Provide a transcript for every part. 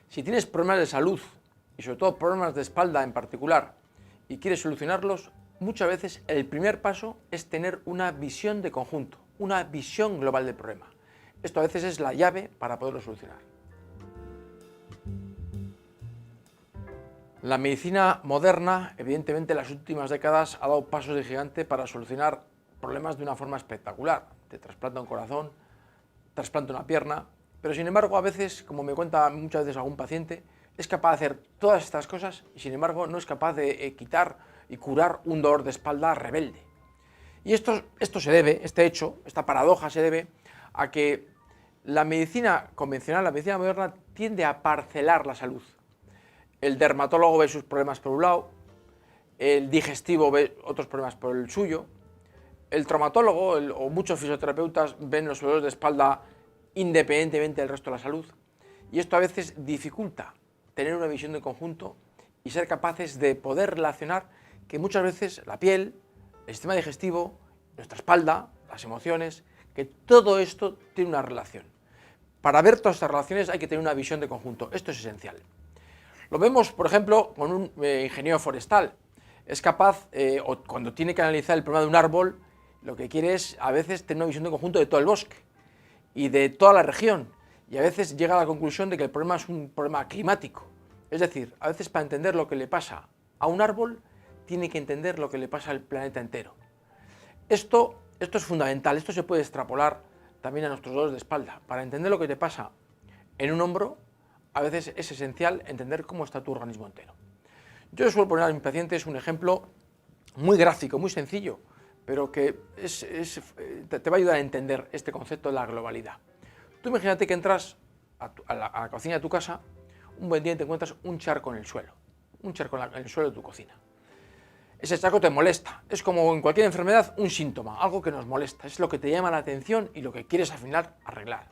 Si tienes problemas de salud y sobre todo problemas de espalda en particular y quieres solucionarlos, muchas veces el primer paso es tener una visión de conjunto, una visión global del problema. Esto a veces es la llave para poderlo solucionar. La medicina moderna, evidentemente en las últimas décadas, ha dado pasos de gigante para solucionar problemas de una forma espectacular. Te trasplanta un corazón, trasplanta una pierna, pero sin embargo a veces, como me cuenta muchas veces algún paciente, es capaz de hacer todas estas cosas y sin embargo no es capaz de quitar y curar un dolor de espalda rebelde. Y esto se debe, este hecho, esta paradoja se debe a que la medicina convencional, la medicina moderna, tiende a parcelar la salud. El dermatólogo ve sus problemas por un lado, el digestivo ve otros problemas por el suyo, el traumatólogo o muchos fisioterapeutas ven los dolores de espalda independientemente del resto de la salud, y esto a veces dificulta tener una visión de conjunto y ser capaces de poder relacionar que muchas veces la piel, el sistema digestivo, nuestra espalda, las emociones, que todo esto tiene una relación. Para ver todas estas relaciones hay que tener una visión de conjunto, esto es esencial. Lo vemos, por ejemplo, con un ingeniero forestal. Es capaz, o cuando tiene que analizar el problema de un árbol, lo que quiere es a veces tener una visión de conjunto de todo el bosque y de toda la región. Y a veces llega a la conclusión de que el problema es un problema climático. Es decir, a veces para entender lo que le pasa a un árbol, tiene que entender lo que le pasa al planeta entero. Esto es fundamental, esto se puede extrapolar también a nuestros dolores de espalda. Para entender lo que te pasa en un hombro, a veces es esencial entender cómo está tu organismo entero. Yo suelo poner a mis pacientes un ejemplo muy gráfico, muy sencillo, pero que te va a ayudar a entender este concepto de la globalidad. Tú imagínate que entras a la cocina de tu casa, un buen día y te encuentras un charco en el suelo, un charco en el suelo de tu cocina. Ese charco te molesta, es como en cualquier enfermedad un síntoma, algo que nos molesta, es lo que te llama la atención y lo que quieres al final arreglar.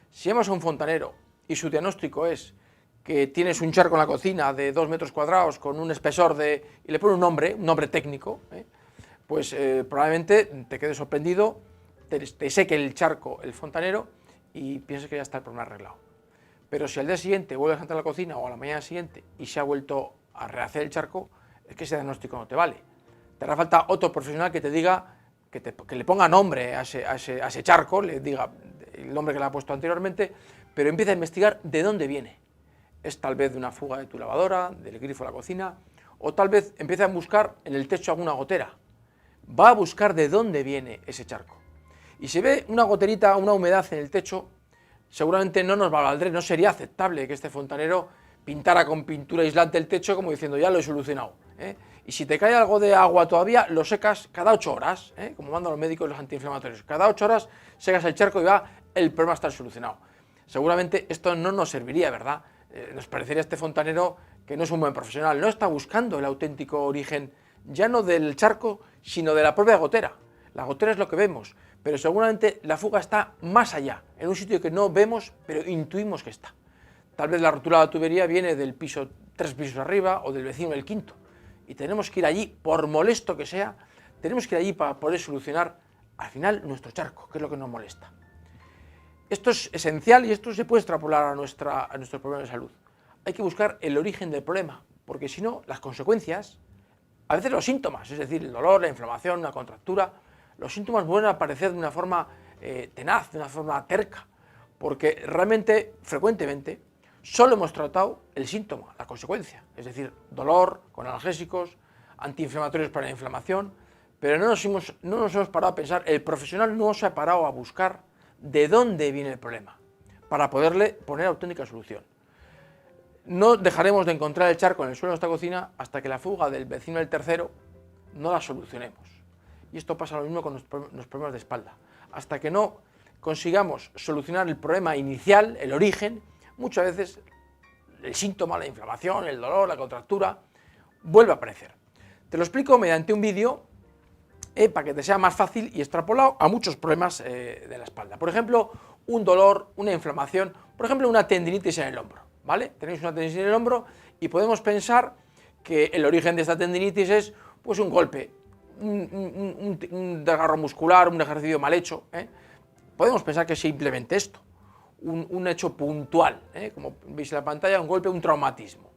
Si llamas a un fontanero y su diagnóstico es que tienes un charco en la cocina de 2 metros cuadrados con un espesor y le pone un nombre técnico, pues probablemente te quedes sorprendido, te seque el charco el fontanero y pienses que ya está el problema arreglado. Pero si al día siguiente vuelves a entrar a la cocina o a la mañana siguiente y se ha vuelto a rehacer el charco, es que ese diagnóstico no te vale. Te hará falta otro profesional que te diga, que le ponga nombre a ese charco, le diga el nombre que le ha puesto anteriormente, pero empieza a investigar de dónde viene. Es tal vez de una fuga de tu lavadora, del grifo de la cocina, o tal vez empieza a buscar en el techo alguna gotera. Va a buscar de dónde viene ese charco. Y si ve una goterita, una humedad en el techo, seguramente no nos valdría, no sería aceptable que este fontanero pintara con pintura aislante el techo como diciendo ya lo he solucionado. Y si te cae algo de agua todavía, lo secas cada 8 horas, como mandan los médicos los antiinflamatorios. Cada 8 horas secas el charco y el problema está solucionado. Seguramente esto no nos serviría, ¿verdad? Nos parecería este fontanero que no es un buen profesional, no está buscando el auténtico origen ya no del charco, sino de la propia gotera. La gotera es lo que vemos, pero seguramente la fuga está más allá, en un sitio que no vemos, pero intuimos que está. Tal vez la rotura de la tubería viene del piso 3 pisos arriba o del vecino del quinto, y tenemos que ir allí, por molesto que sea, tenemos que ir allí para poder solucionar al final nuestro charco, que es lo que nos molesta. Esto es esencial y esto se puede extrapolar a nuestro problema de salud. Hay que buscar el origen del problema, porque si no, las consecuencias, a veces los síntomas, es decir, el dolor, la inflamación, una contractura, los síntomas vuelven a aparecer de una forma tenaz, de una forma terca, porque realmente, frecuentemente, solo hemos tratado el síntoma, la consecuencia, es decir, dolor con analgésicos, antiinflamatorios para la inflamación, pero no nos hemos parado a pensar, el profesional no se ha parado a buscar de dónde viene el problema, para poderle poner auténtica solución. No dejaremos de encontrar el charco en el suelo de nuestra cocina hasta que la fuga del vecino del tercero no la solucionemos. Y esto pasa lo mismo con los problemas de espalda. Hasta que no consigamos solucionar el problema inicial, el origen, muchas veces el síntoma, la inflamación, el dolor, la contractura, vuelve a aparecer. Te lo explico mediante un vídeo para que te sea más fácil y extrapolado a muchos problemas de la espalda. Por ejemplo, un dolor, una inflamación, por ejemplo, una tendinitis en el hombro, ¿vale? Tenéis una tendinitis en el hombro y podemos pensar que el origen de esta tendinitis es pues un golpe, un desgarro muscular, un ejercicio mal hecho, Podemos pensar que es simplemente esto. un hecho puntual, como veis en la pantalla, un golpe, un traumatismo.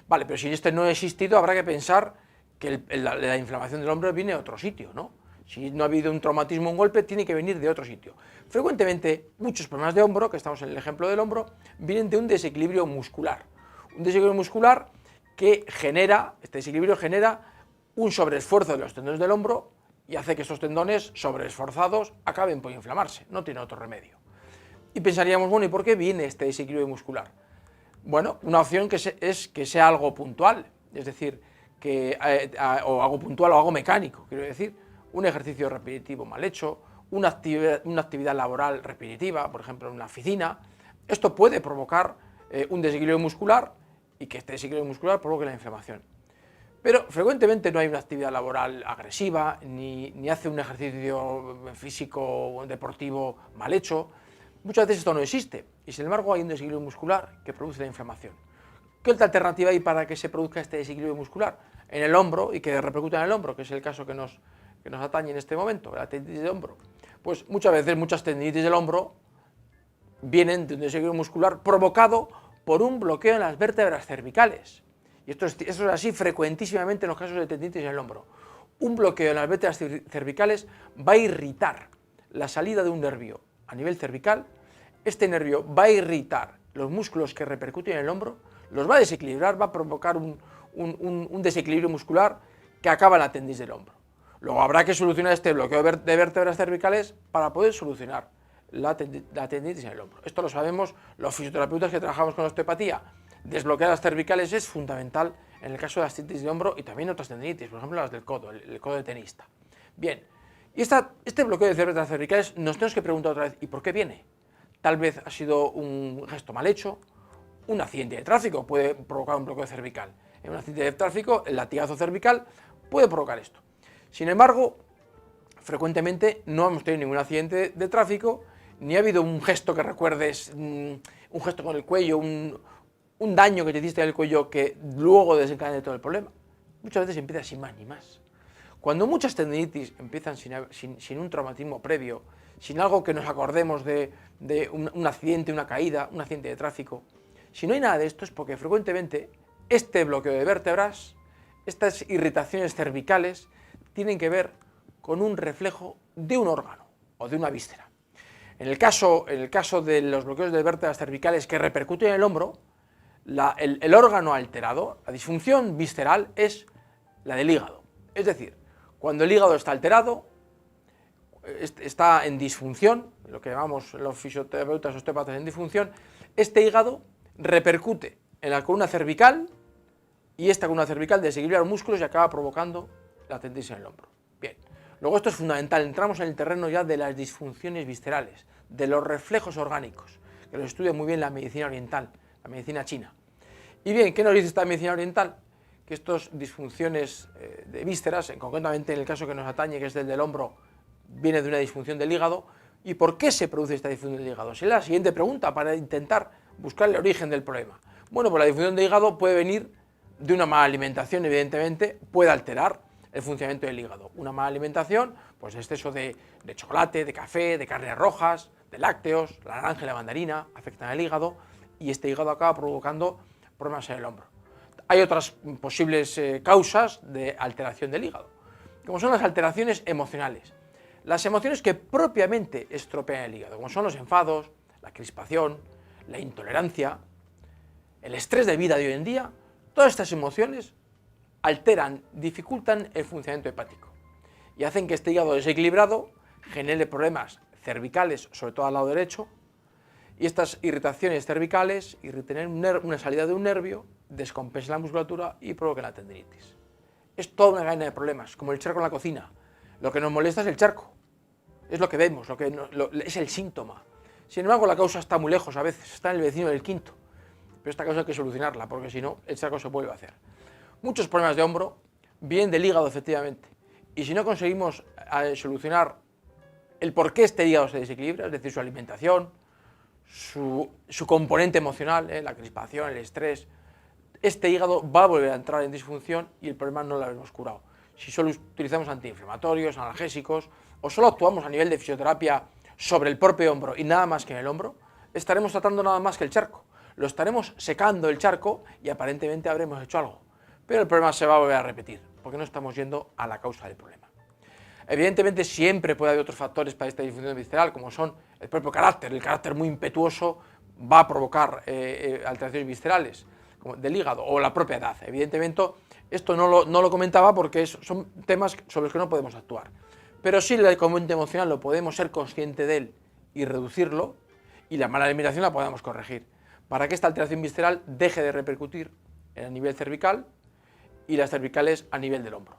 Vale, pero si este no ha existido, habrá que pensar que la inflamación del hombro viene de otro sitio, ¿no? Si no ha habido un traumatismo, un golpe, tiene que venir de otro sitio. Frecuentemente, muchos problemas de hombro, que estamos en el ejemplo del hombro, vienen de un desequilibrio muscular. Un desequilibrio muscular que genera, este desequilibrio genera un sobreesfuerzo de los tendones del hombro y hace que estos tendones sobreesforzados acaben por inflamarse, no tiene otro remedio. Y pensaríamos, bueno, ¿y por qué viene este desequilibrio muscular? Bueno, una opción es que sea algo puntual, es decir, o algo puntual o algo mecánico, quiero decir, un ejercicio repetitivo mal hecho, una actividad laboral repetitiva, por ejemplo, en una oficina. Esto puede provocar un desequilibrio muscular y que este desequilibrio muscular provoque la inflamación. Pero frecuentemente no hay una actividad laboral agresiva, ni hace un ejercicio físico o deportivo mal hecho. Muchas veces esto no existe y sin embargo hay un desequilibrio muscular que produce la inflamación. ¿Qué otra alternativa hay para que se produzca este desequilibrio muscular? En el hombro y que repercuta en el hombro, que es el caso que nos atañe en este momento, la tendinitis de hombro. Pues muchas veces muchas tendinitis del hombro vienen de un desequilibrio muscular provocado por un bloqueo en las vértebras cervicales. Y esto es así frecuentísimamente en los casos de tendinitis en el hombro. Un bloqueo en las vértebras cervicales va a irritar la salida de un nervio a nivel cervical. Este nervio va a irritar los músculos que repercuten en el hombro, los va a desequilibrar, va a provocar un desequilibrio muscular que acaba en la tendinitis del hombro. Luego habrá que solucionar este bloqueo de vértebras cervicales para poder solucionar la tendinitis en el hombro. Esto lo sabemos los fisioterapeutas que trabajamos con osteopatía. Desbloquear las cervicales es fundamental en el caso de las tendinitis de hombro y también otras tendinitis, por ejemplo las del codo, el codo de tenista. Bien, y este bloqueo de vértebras cervicales nos tenemos que preguntar otra vez, ¿y por qué viene? Tal vez ha sido un gesto mal hecho, un accidente de tráfico puede provocar un bloqueo cervical. En un accidente de tráfico, el latigazo cervical puede provocar esto. Sin embargo, frecuentemente no hemos tenido ningún accidente de tráfico, ni ha habido un gesto que recuerdes, un gesto con el cuello, un daño que te hiciste en el cuello que luego desencadene todo el problema. Muchas veces empieza sin más ni más. Cuando muchas tendinitis empiezan sin un traumatismo previo, sin algo que nos acordemos de un accidente, una caída, un accidente de tráfico, si no hay nada de esto es porque frecuentemente este bloqueo de vértebras, estas irritaciones cervicales, tienen que ver con un reflejo de un órgano o de una víscera. En el caso de los bloqueos de vértebras cervicales que repercuten en el hombro, el órgano alterado, la disfunción visceral, es la del hígado. Es decir, cuando el hígado está alterado, está en disfunción, lo que llamamos los fisioterapeutas osteópatas en disfunción, este hígado repercute en la columna cervical y esta columna cervical desequilibra los músculos y acaba provocando la tendinitis en el hombro. Bien, luego esto es fundamental, entramos en el terreno ya de las disfunciones viscerales, de los reflejos orgánicos, que lo estudia muy bien la medicina oriental, la medicina china. Y bien, ¿qué nos dice esta medicina oriental? Que estas disfunciones de vísceras, concretamente en el caso que nos atañe, que es del hombro, viene de una disfunción del hígado. ¿Y por qué se produce esta disfunción del hígado? Es la siguiente pregunta para intentar buscar el origen del problema. Bueno, pues la disfunción del hígado puede venir de una mala alimentación, evidentemente, puede alterar el funcionamiento del hígado. Una mala alimentación, pues exceso de chocolate, de café, de carnes rojas, de lácteos, la naranja y la mandarina afectan al hígado y este hígado acaba provocando problemas en el hombro. Hay otras posibles causas de alteración del hígado, como son las alteraciones emocionales. Las emociones que propiamente estropean el hígado, como son los enfados, la crispación, la intolerancia, el estrés de vida de hoy en día, todas estas emociones alteran, dificultan el funcionamiento hepático y hacen que este hígado desequilibrado genere problemas cervicales, sobre todo al lado derecho, y estas irritaciones cervicales irriten una salida de un nervio, descompensen la musculatura y provoquen la tendinitis. Es toda una cadena de problemas, como el charco en la cocina. Lo que nos molesta es el charco, es lo que vemos, es el síntoma. Sin embargo, la causa está muy lejos a veces, está en el vecino del quinto, pero esta causa hay que solucionarla, porque si no, el charco se vuelve a hacer. Muchos problemas de hombro vienen del hígado, efectivamente, y si no conseguimos solucionar el por qué este hígado se desequilibra, es decir, su alimentación, su componente emocional, la crispación, el estrés, este hígado va a volver a entrar en disfunción y el problema no lo habremos curado. Si solo utilizamos antiinflamatorios, analgésicos, o solo actuamos a nivel de fisioterapia sobre el propio hombro y nada más que en el hombro, estaremos tratando nada más que el charco. Lo estaremos secando el charco y aparentemente habremos hecho algo. Pero el problema se va a volver a repetir, porque no estamos yendo a la causa del problema. Evidentemente siempre puede haber otros factores para esta disfunción visceral, como son el propio carácter. El carácter muy impetuoso va a provocar alteraciones viscerales como del hígado, o la propia edad. Evidentemente esto no lo comentaba porque son temas sobre los que no podemos actuar. Pero sí el componente emocional lo podemos ser consciente de él y reducirlo, y la mala alimentación la podemos corregir, para que esta alteración visceral deje de repercutir a nivel cervical y las cervicales a nivel del hombro.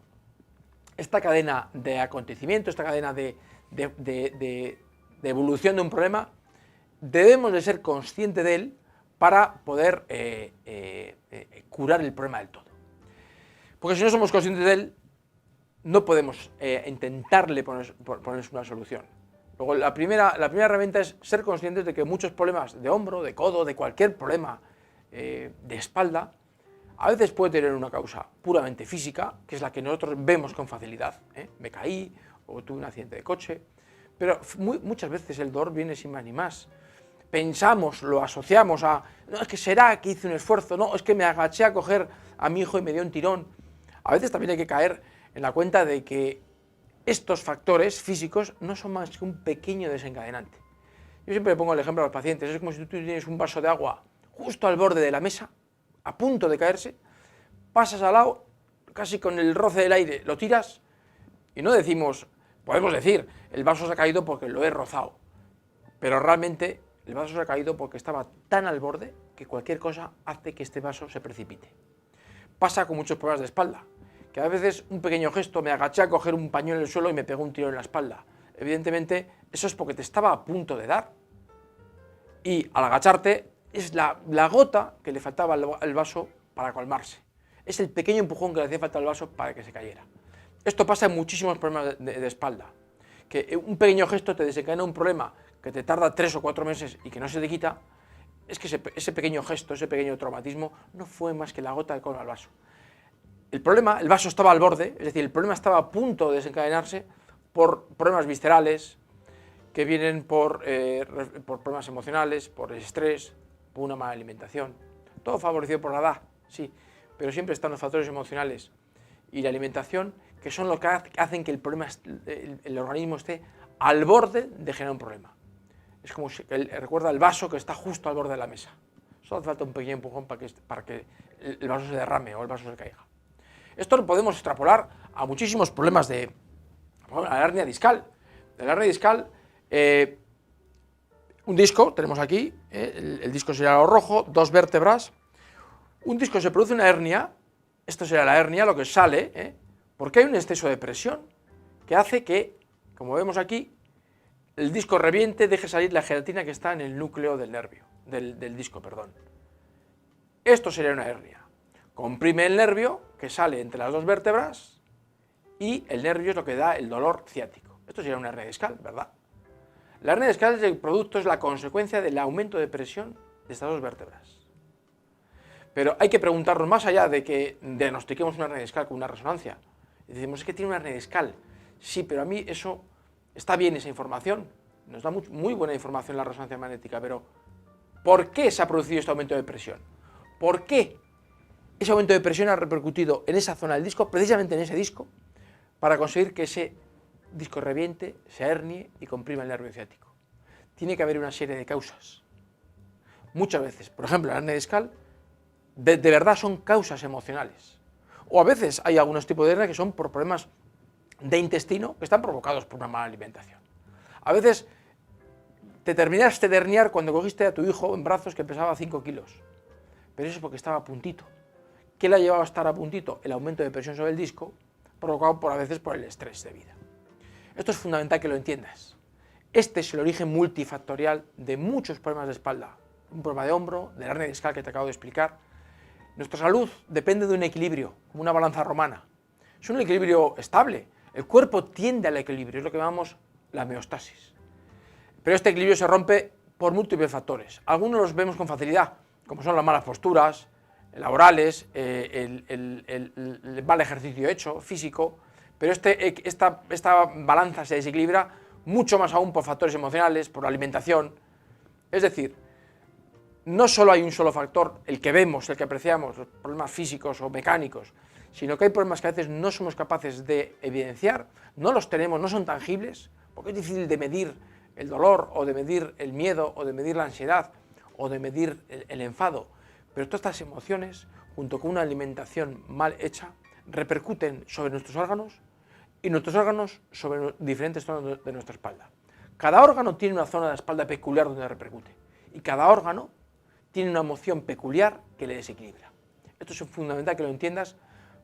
Esta cadena de acontecimiento, esta cadena de evolución de un problema, debemos de ser conscientes de él para poder curar el problema del todo. Porque si no somos conscientes de él, no podemos intentarle poner una solución. Luego, la primera herramienta es ser conscientes de que muchos problemas de hombro, de codo, de cualquier problema de espalda, a veces puede tener una causa puramente física, que es la que nosotros vemos con facilidad. Me caí o tuve un accidente de coche, pero muchas veces el dolor viene sin más ni más. Pensamos, lo asociamos a, no, es que será que hice un esfuerzo, no, es que me agaché a coger a mi hijo y me dio un tirón. A veces también hay que caer en la cuenta de que estos factores físicos no son más que un pequeño desencadenante. Yo siempre pongo el ejemplo a los pacientes, es como si tú tienes un vaso de agua justo al borde de la mesa, a punto de caerse, pasas al lado, casi con el roce del aire, lo tiras y no decimos, podemos decir, el vaso se ha caído porque lo he rozado, pero realmente el vaso se ha caído porque estaba tan al borde que cualquier cosa hace que este vaso se precipite. Pasa con muchos problemas de espalda, que a veces un pequeño gesto, me agaché a coger un pañuelo en el suelo y me pegó un tiro en la espalda. Evidentemente eso es porque te estaba a punto de dar y al agacharte es la gota que le faltaba al vaso para colmarse. Es el pequeño empujón que le hacía falta al vaso para que se cayera. Esto pasa en muchísimos problemas de espalda, que un pequeño gesto te desencadena un problema que te tarda 3 o 4 meses y que no se te quita. Es que ese pequeño gesto, ese pequeño traumatismo no fue más que la gota que colma el vaso. El problema, el vaso estaba al borde, es decir, el problema estaba a punto de desencadenarse por problemas viscerales que vienen por problemas emocionales, por el estrés, por una mala alimentación. Todo favorecido por la edad, sí, pero siempre están los factores emocionales y la alimentación, que son lo que hacen que el organismo esté al borde de generar un problema. Es como si recuerda el vaso que está justo al borde de la mesa. Solo hace falta un pequeño empujón para que el vaso se derrame o el vaso se caiga. Esto lo podemos extrapolar a muchísimos problemas de la hernia discal. De la hernia discal, un disco, tenemos aquí, el disco sería lo rojo, 2 vértebras. Un disco se produce una hernia, esto sería la hernia, lo que sale, porque hay un exceso de presión que hace que, como vemos aquí, el disco reviente, deje salir la gelatina que está en el núcleo del nervio, del disco, perdón. Esto sería una hernia. Comprime el nervio que sale entre las 2 vértebras y el nervio es lo que da el dolor ciático. Esto sería una hernia discal, ¿verdad? La hernia discal es el producto, es la consecuencia del aumento de presión de estas 2 vértebras. Pero hay que preguntarnos, más allá de que diagnostiquemos una hernia discal con una resonancia, y decimos, es que tiene una hernia discal. Sí, pero a mí eso está bien, esa información, nos da muy buena información la resonancia magnética, pero ¿por qué se ha producido este aumento de presión? ¿Por qué ese aumento de presión ha repercutido en esa zona del disco, precisamente en ese disco, para conseguir que ese disco reviente, se hernie y comprima el nervio ciático? Tiene que haber una serie de causas. Muchas veces, por ejemplo, la hernia discal, de verdad son causas emocionales. O a veces hay algunos tipos de hernia que son por problemas de intestino que están provocados por una mala alimentación. A veces te terminaste de herniar cuando cogiste a tu hijo en brazos que pesaba 5 kilos, pero eso es porque estaba a puntito. ¿Qué le ha llevado a estar a puntito? El aumento de presión sobre el disco, provocado a veces por el estrés de vida. Esto es fundamental que lo entiendas. Este es el origen multifactorial de muchos problemas de espalda, un problema de hombro, de la hernia discal que te acabo de explicar. Nuestra salud depende de un equilibrio, como una balanza romana. Es un equilibrio estable. El cuerpo tiende al equilibrio, es lo que llamamos la homeostasis. Pero este equilibrio se rompe por múltiples factores. Algunos los vemos con facilidad, como son las malas posturas, laborales, el mal ejercicio hecho, físico, pero esta balanza se desequilibra mucho más aún por factores emocionales, por la alimentación. Es decir, no solo hay un solo factor, el que vemos, el que apreciamos, los problemas físicos o mecánicos, sino que hay problemas que a veces no somos capaces de evidenciar, no los tenemos, no son tangibles, porque es difícil de medir el dolor, o de medir el miedo, o de medir la ansiedad, o de medir el enfado. Pero todas estas emociones, junto con una alimentación mal hecha, repercuten sobre nuestros órganos y nuestros órganos sobre diferentes zonas de nuestra espalda. Cada órgano tiene una zona de la espalda peculiar donde repercute, y cada órgano tiene una emoción peculiar que le desequilibra. Esto es fundamental que lo entiendas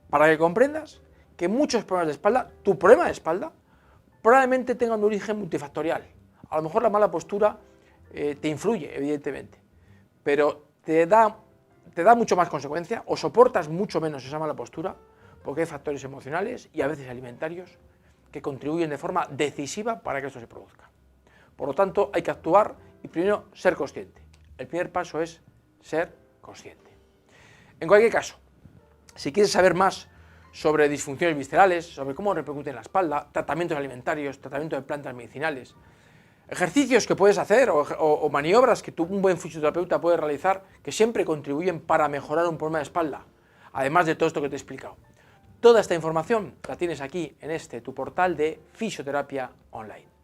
para que comprendas que muchos problemas de espalda, tu problema de espalda, probablemente tenga un origen multifactorial. A lo mejor la mala postura te influye, evidentemente, pero te da mucho más consecuencia o soportas mucho menos esa mala postura porque hay factores emocionales y a veces alimentarios que contribuyen de forma decisiva para que esto se produzca. Por lo tanto, hay que actuar y primero ser consciente. El primer paso es ser consciente. En cualquier caso, si quieres saber más sobre disfunciones viscerales, sobre cómo repercute en la espalda, tratamientos alimentarios, tratamiento de plantas medicinales, ejercicios que puedes hacer o maniobras que un buen fisioterapeuta puede realizar que siempre contribuyen para mejorar un problema de espalda, además de todo esto que te he explicado. Toda esta información la tienes aquí en tu portal de fisioterapia online.